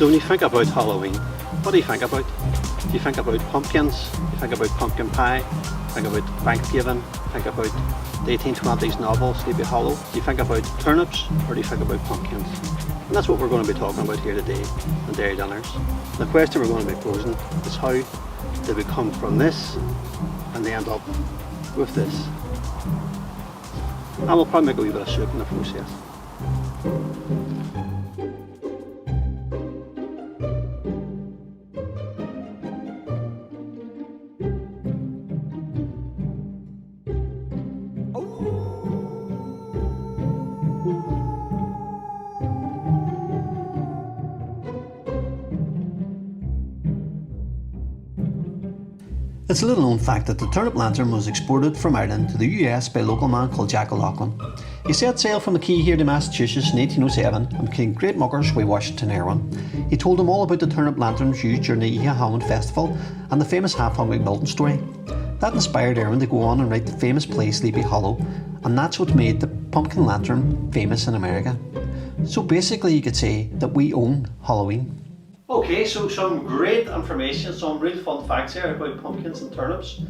So when you think about Halloween, what do you think about? Do you think about pumpkins? Do you think about pumpkin pie? Think about Thanksgiving? Think about the 1820s novel Sleepy Hollow? Do you think about turnips or do you think about pumpkins? And that's what we're going to be talking about here today on Derry Dinners. The question we're going to be posing is how did we come from this and they end up with this? And we'll probably make a wee bit of soup in the process. It's a little known fact that the turnip lantern was exported from Ireland to the US by a local man called Jack O'Loughlin. He set sail from the quay here to Massachusetts in 1807 and became great muckers we washed to Nerwan. He told them all about the turnip lanterns used during the Iha Hammond Festival and the famous half-hungry Milton story. That inspired Erwin to go on and write the famous play Sleepy Hollow, and that's what made the pumpkin lantern famous in America. So basically you could say that we own Halloween. Okay, so some great information, some real fun facts here about pumpkins and turnips.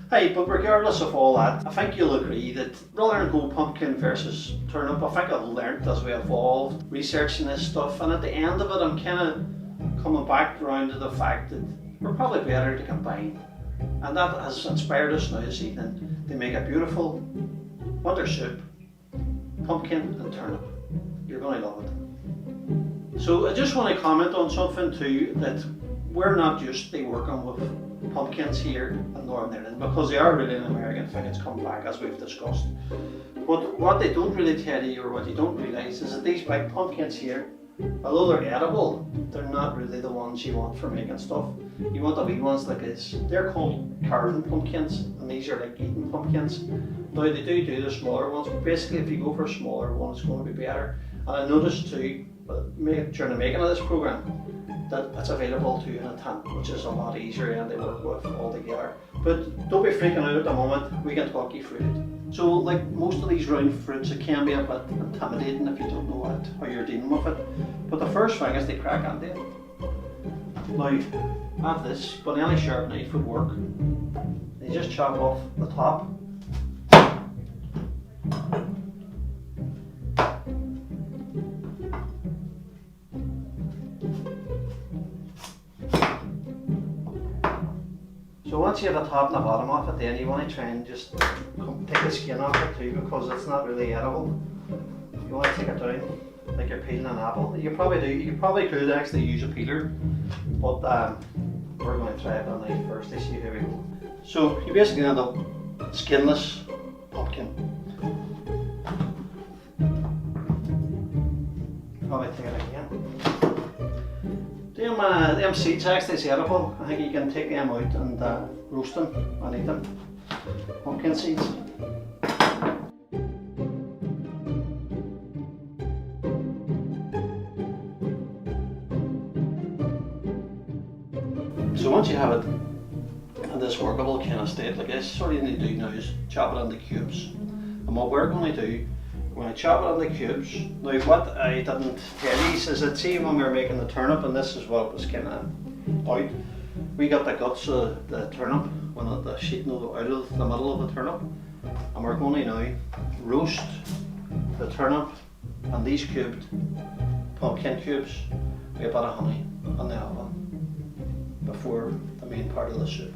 Hey, but regardless of all that, I think you'll agree that rather than go pumpkin versus turnip, I think I've learnt as we evolved researching this stuff, and at the end of it I'm kind of coming back around to the fact that we're probably better to combine. And that has inspired us now this evening to make a beautiful winter soup, pumpkin and turnip. You're going to love it. So I just want to comment on something too, that we're not usually working with pumpkins here in Northern Ireland because they are really an American thing. It's come back as we've discussed. But what they don't really tell you, or what you don't realise, is that these big pumpkins here, although they're edible, they're not really the ones you want for making stuff. You want the wee ones like this. They're called carving pumpkins, and these are like eating pumpkins. Now they do the smaller ones, but basically if you go for a smaller one, it's going to be better. And I noticed too, during the making of this program, that it's available too in a tin, which is a lot easier and they work with all together. But don't be freaking out at the moment, we can talk you through it. So like most of these round fruits, it can be a bit intimidating if you don't know how you're dealing with it. But the first thing is to crack into it. Now, I have this, but any sharp knife would work. You just chop off the top. So once you have the top and the bottom off it, then you want to try and just take the skin off it too, because it's not really edible. You want to take it down like you're peeling an apple. You probably could actually use a peeler, but we're going to try it on a knife first to see how we go. So you basically end up skinless pumpkin. Probably take it again. Them seeds actually is edible. I think you can take them out and roast them and eat them. Pumpkin seeds. So once you have it in this workable kind of state like this, all you need to do now is chop it into cubes. And what we're going to do, we're going to chop it into cubes. Now what I didn't tell you is that, see, when we were making the turnip, and this is what was kind of out, we got the guts of the turnip, the sheeting out of the middle of the turnip, and we're going to now roast the turnip and these cubed pumpkin cubes with a bit of honey in the oven before the main part of the soup.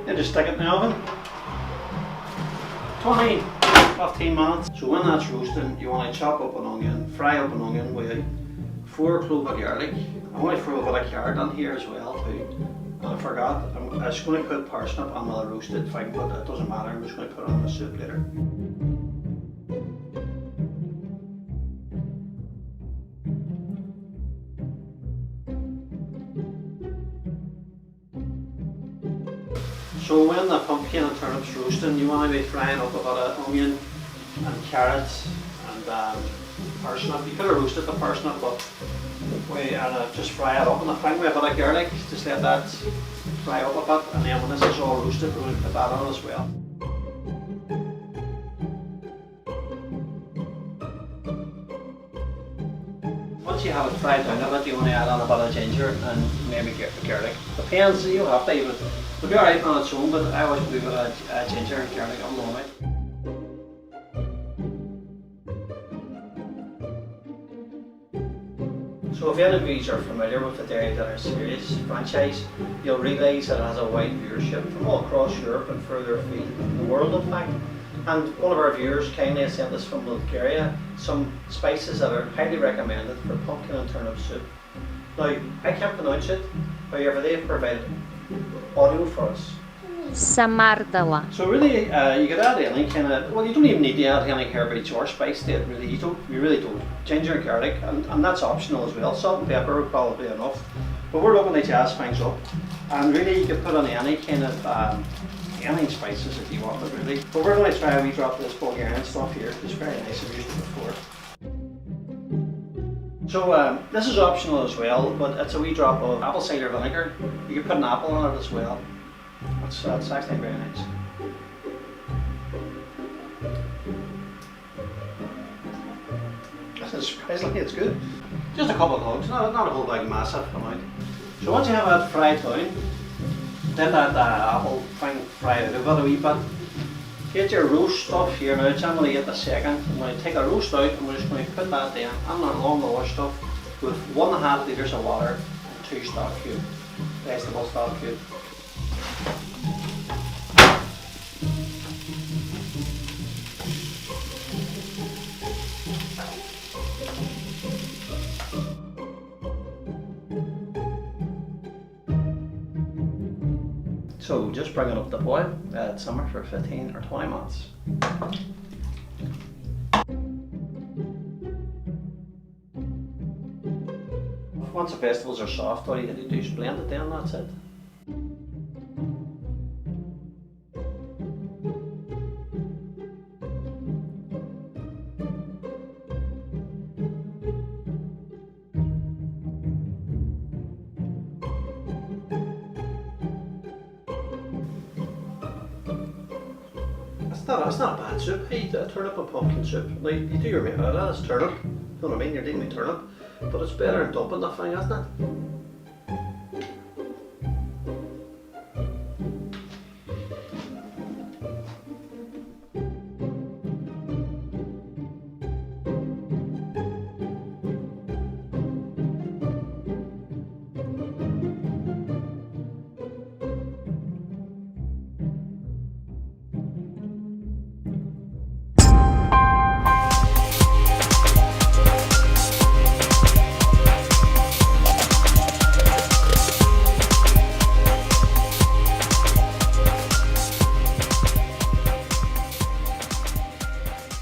And just stick it in the oven. 15 minutes. So when that's roasting, you want to chop up an onion, fry up an onion with 4 cloves of garlic. I'm going to throw a bit of carrot in here as well too. And I forgot, I'm just going to put parsnip on while I roast it. If I can put it, doesn't matter, I'm just going to put it on the soup later. So when the pumpkin and turnips roasting, you want to be frying up a bit of onion and carrots and parsnip. You could have roasted the parsnip, but just fry it up in the pan with a bit of garlic. Just let that fry up a bit, and then when this is all roasted, we'll put that on as well. Once you have it fried down a bit, you want to add on a bit of ginger and maybe garlic. Depends, you don't have to, but it'll be alright on its own, but I always put a bit of ginger and garlic on the way. So if any of you are familiar with the Derry Dinner Series franchise, you'll realise that it has a wide viewership from all across Europe and further afield in the world, in fact. And one of our viewers kindly sent us from Bulgaria some spices that are highly recommended for pumpkin and turnip soup. Now, I can't pronounce it, however they have provided audio for us. Samardala. So really, you could add any kind of, well, you don't even need to add any herbage or spice to it, really. You really don't. Ginger and garlic, and that's optional as well. Salt and pepper would probably be enough. But we're looking to jazz things up. And really, you could put on any kind of, any spices if you want it, really. But we're going to try a wee drop of this Bulgarian stuff here. It's very nice, I've used it before. So this is optional as well, but it's a wee drop of apple cider vinegar. You could put an apple on it as well. That's actually very nice. This is surprisingly, it's good. Just a couple of hugs, not a whole big massive amount. So once you have that fried down, then that apple thing fried out a wee bit. Get your roast stuff here now, it's only at the second. I'm going to take a roast out and we're just going to put that in and along the other stuff with 1.5 litres of water and 2 stock cubes, vegetable stock cubes. So just bring it up to boil, simmer for 15 or 20 minutes. Once the vegetables are soft, all you have to do is blend it then, that's it. It's not a bad soup. I eat a turnip and pumpkin soup. Now you do your that is turnip. You know what I mean? You're dealing with turnip, but it's better than dumping that thing, isn't it?